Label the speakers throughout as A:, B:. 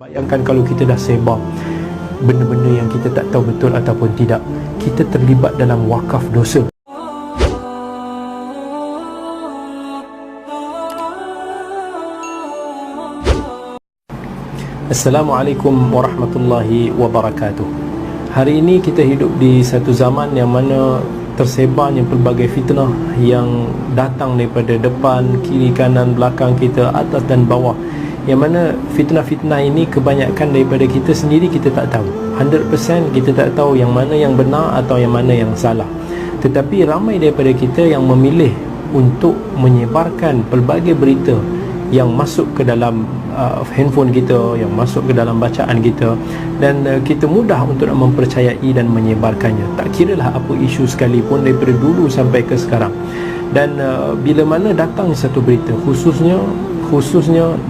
A: Bayangkan kalau kita dah sebar benda-benda yang kita tak tahu betul ataupun tidak, kita terlibat dalam wakaf dosa. Assalamualaikum warahmatullahi wabarakatuh. Hari ini kita hidup di satu zaman yang mana tersebarnya pelbagai fitnah yang datang daripada depan, kiri, kanan, belakang kita, atas dan bawah. Yang mana fitnah-fitnah ini kebanyakan daripada kita sendiri kita tak tahu. 100% kita tak tahu yang mana yang benar atau yang mana yang salah. Tetapi ramai daripada kita yang memilih untuk menyebarkan pelbagai berita yang masuk ke dalam handphone kita, yang masuk ke dalam bacaan kita, dan kita mudah untuk nak mempercayai dan menyebarkannya. Tak kiralah apa isu sekalipun daripada dulu sampai ke sekarang. Dan bila mana datang satu berita, khususnya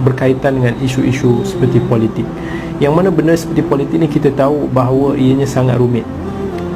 A: berkaitan dengan isu-isu seperti politik, yang mana benda seperti politik ni kita tahu bahawa ianya sangat rumit.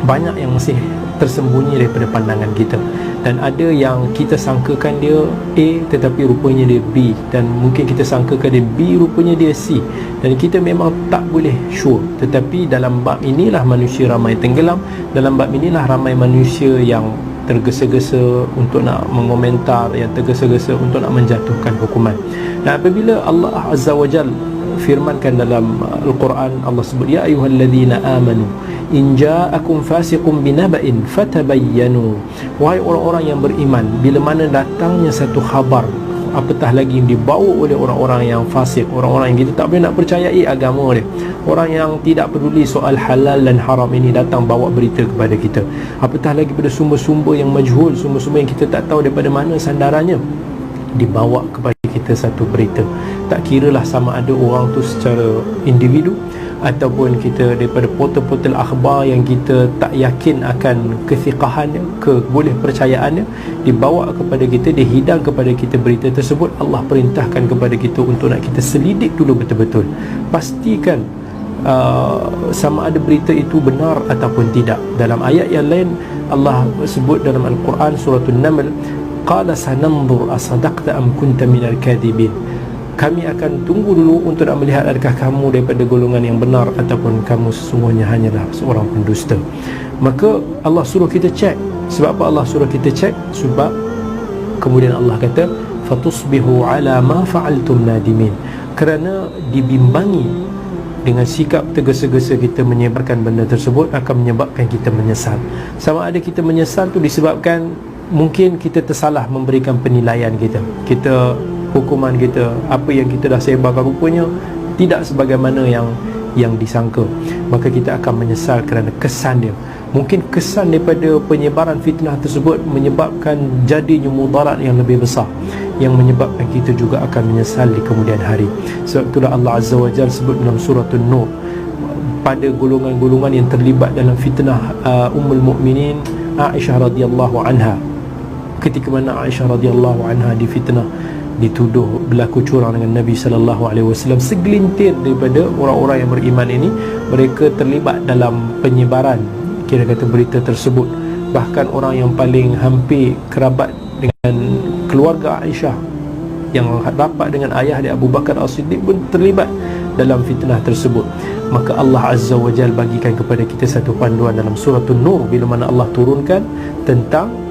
A: Banyak yang masih tersembunyi daripada pandangan kita, dan ada yang kita sangkakan dia A tetapi rupanya dia B, dan mungkin kita sangkakan dia B rupanya dia C, dan kita memang tak boleh sure. Tetapi dalam bab inilah manusia ramai tenggelam, dalam bab inilah ramai manusia yang tergesa-gesa untuk nak mengomentar, yang tergesa-gesa untuk nak menjatuhkan hukuman. Dan apabila Allah Azza wa Jal firmankan dalam Al-Quran, Allah sebut, ya ayyuhalladzina amanu in ja'akum fasiqun binaba'in fatabayyanu. Wahai orang-orang yang beriman, bila mana datangnya satu khabar, apatah lagi dibawa oleh orang-orang yang fasik, orang-orang yang kita tak boleh nak percayai agama dia, orang yang tidak peduli soal halal dan haram ini, datang bawa berita kepada kita, apatah lagi pada sumber-sumber yang majhul, sumber-sumber yang kita tak tahu daripada mana sandarannya, dibawa kepada kita satu berita. Tak kiralah sama ada orang tu secara individu ataupun kita daripada portal-portal akhbar yang kita tak yakin akan kethiqahannya, boleh percayaannya, dibawa kepada kita, dihidang kepada kita berita tersebut. Allah perintahkan kepada kita untuk nak kita selidik dulu betul-betul, pastikan sama ada berita itu benar ataupun tidak. Dalam ayat yang lain Allah sebut dalam Al-Quran surah An-Naml, qala sananzur asadaqta am kunta minal kadhibin. Kami akan tunggu dulu untuk nak melihat adakah kamu daripada golongan yang benar ataupun kamu sesungguhnya hanyalah seorang pendusta. Maka Allah suruh kita cek. Sebab apa Allah suruh kita cek? Sebab kemudian Allah kata fatusbihu ala ma fa'altum nadimin. Kerana dibimbangi dengan sikap tergesa-gesa kita menyebarkan benda tersebut akan menyebabkan kita menyesal. Sama ada kita menyesal tu disebabkan mungkin kita tersalah memberikan penilaian kita hukuman kita, apa yang kita dah sebarkan rupanya tidak sebagaimana yang disangka, maka kita akan menyesal kerana kesan dia. Mungkin kesan daripada penyebaran fitnah tersebut menyebabkan jadinya mudarat yang lebih besar, yang menyebabkan kita juga akan menyesal di kemudian hari. Sebab itulah Allah Azza wa Jalla sebut dalam surah An-Nur, pada golongan-golongan yang terlibat dalam fitnah Ummul Mukminin Aisyah radhiyallahu anha. Ketika mana Aisyah radhiyallahu anha difitnah, dituduh berlaku curang dengan Nabi sallallahu alaihi wasallam, segelintir daripada orang-orang yang beriman ini mereka terlibat dalam penyebaran kira-kata berita tersebut. Bahkan orang yang paling hampir kerabat dengan keluarga Aisyah, yang rapat dengan ayah dia Abu Bakar As-Siddiq, pun terlibat dalam fitnah tersebut. Maka Allah Azza wa Jalla bagikan kepada kita satu panduan dalam surah An-Nur, bila mana Allah turunkan tentang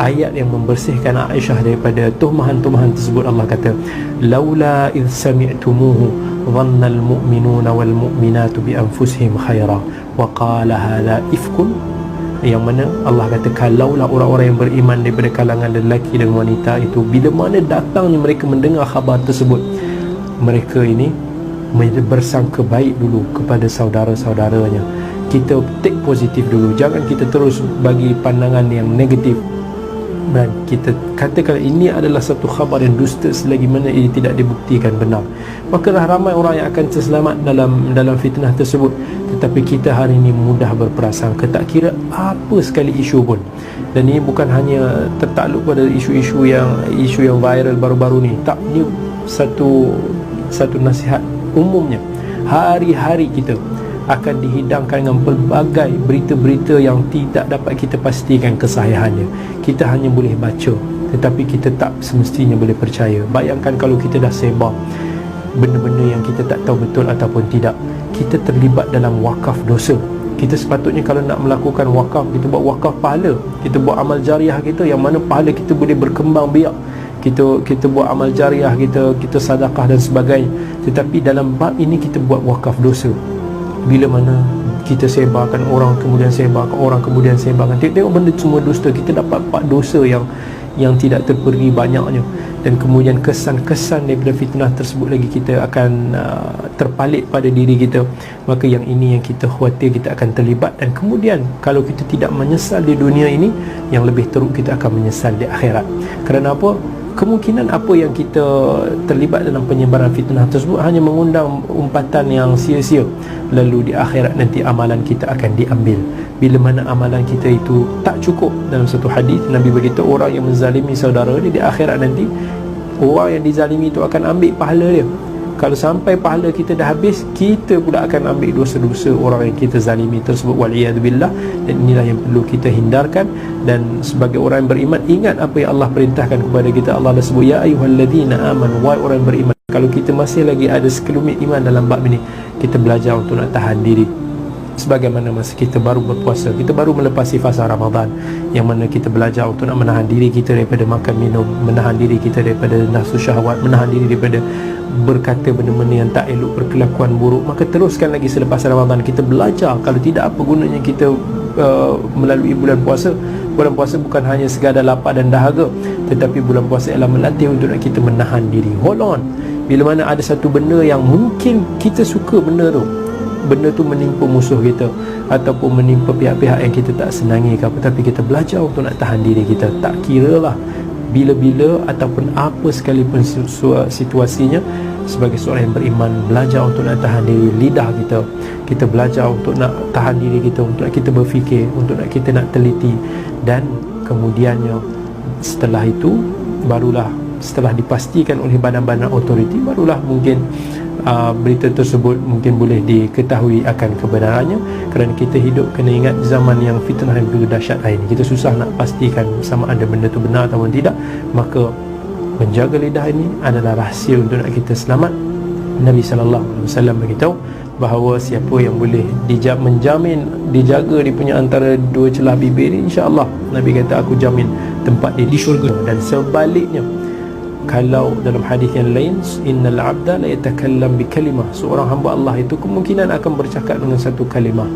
A: ayat yang membersihkan Aisyah daripada tumahan-tumahan tersebut. Allah kata, laula idh sami'tumuhu dhanna al-mu'minuna wal mu'minatu bi anfusihim khaira wa qala hadha ifkun. Yang mana Allah kata, kalaulah orang-orang yang beriman daripada kalangan lelaki dan wanita itu, bila mana datangnya mereka mendengar khabar tersebut, mereka ini bersangka baik dulu kepada saudara-saudaranya. Kita take positif dulu, jangan kita terus bagi pandangan yang negatif, dan kita katakan ini adalah satu khabar yang dusta selagi mana ia tidak dibuktikan benar. Makalah ramai orang yang akan terselamat dalam fitnah tersebut. Tetapi kita hari ini mudah berprasangka, tak kira apa sekali isu pun. Dan ini bukan hanya tertakluk pada isu yang viral baru-baru ni. Tak, ini satu nasihat umumnya. Hari-hari kita akan dihidangkan dengan pelbagai berita-berita yang tidak dapat kita pastikan kesahihannya. Kita hanya boleh baca, tetapi kita tak semestinya boleh percaya. Bayangkan kalau kita dah sebar benda-benda yang kita tak tahu betul ataupun tidak. Kita terlibat dalam wakaf dosa. Kita sepatutnya kalau nak melakukan wakaf, kita buat wakaf pahala, kita buat amal jariah kita yang mana pahala kita boleh berkembang biak. Kita buat amal jariah kita sedekah dan sebagainya. Tetapi dalam bab ini kita buat wakaf dosa. Bila mana kita sebarkan orang, kemudian sebarkan orang, kemudian sebarkan, tengok benda semua dusta, kita dapat dosa yang tidak terperi banyaknya. Dan kemudian kesan-kesan daripada fitnah tersebut lagi kita akan terpalit pada diri kita. Maka yang ini yang kita khawatir kita akan terlibat. Dan kemudian kalau kita tidak menyesal di dunia ini, yang lebih teruk kita akan menyesal di akhirat. Kerana apa? Kemungkinan apa yang kita terlibat dalam penyebaran fitnah tersebut hanya mengundang umpatan yang sia-sia. Lalu di akhirat nanti amalan kita akan diambil. Bila mana amalan kita itu tak cukup. Dalam satu hadis Nabi beritahu, orang yang menzalimi saudara dia, di akhirat nanti orang yang dizalimi itu akan ambil pahala dia. Kalau sampai pahala kita dah habis, kita pula akan ambil dosa-dosa orang yang kita zalimi tersebut, waliyadzubillah. Dan inilah yang perlu kita hindarkan. Dan sebagai orang yang beriman, ingat apa yang Allah perintahkan kepada kita. Allah dah sebut, ya ayyuhalladzina amanu, wahai orang yang beriman. Kalau kita masih lagi ada sekelumit iman dalam bab ini, kita belajar untuk nak tahan diri. Sebagaimana masa kita baru berpuasa, kita baru melepasi fasa Ramadan, yang mana kita belajar untuk nak menahan diri kita daripada makan minum, menahan diri kita daripada nafsu syahwat, menahan diri daripada berkata benda-benda yang tak elok, berkelakuan buruk. Maka teruskan lagi selepas Ramadan, kita belajar. Kalau tidak, apa gunanya kita melalui bulan puasa? Bulan puasa bukan hanya sekadar lapar dan dahaga, tetapi bulan puasa ialah melatih untuk nak kita menahan diri. Hold on. Bila mana ada satu benda yang mungkin kita suka benda tu menimpa musuh kita ataupun menimpa pihak-pihak yang kita tak senangi ke apa, tapi kita belajar untuk nak tahan diri kita. Tak kira lah bila-bila ataupun apa sekalipun situasinya, sebagai seorang yang beriman, belajar untuk nak tahan diri lidah kita. Kita belajar untuk nak tahan diri kita, untuk nak kita berfikir, untuk nak kita nak teliti. Dan kemudiannya setelah itu, barulah setelah dipastikan oleh badan-badan autoriti, barulah mungkin berita tersebut mungkin boleh diketahui akan kebenarannya. Kerana kita hidup kena ingat zaman yang fitnah yang begitu dahsyat ini, kita susah nak pastikan sama ada benda tu benar atau tidak. Maka menjaga lidah ini adalah rahsia untuk nak kita selamat. Nabi SAW beritahu bahawa siapa yang boleh menjamin dijaga dia punya antara dua celah bibir ni, insya-Allah Nabi kata aku jamin tempat dia di syurga. Dan sebaliknya, kalau dalam hadis yang lain, innal abda la yatakallam bi kalimah, seorang hamba Allah itu kemungkinan akan bercakap dengan satu kalimah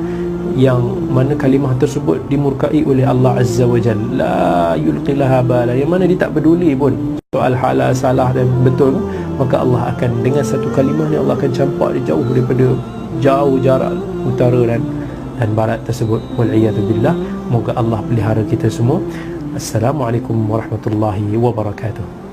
A: yang mana kalimah tersebut dimurkai oleh Allah Azza wa Jalla, la yulqilaha bala, yang mana dia tak peduli pun soal halal salah dan betul. Maka Allah akan dengan satu kalimah ni, Allah akan campak dia jauh daripada jauh jarak utara dan barat tersebut. Wal'iyadzubillah. Moga Allah pelihara kita semua. Assalamualaikum warahmatullahi wabarakatuh.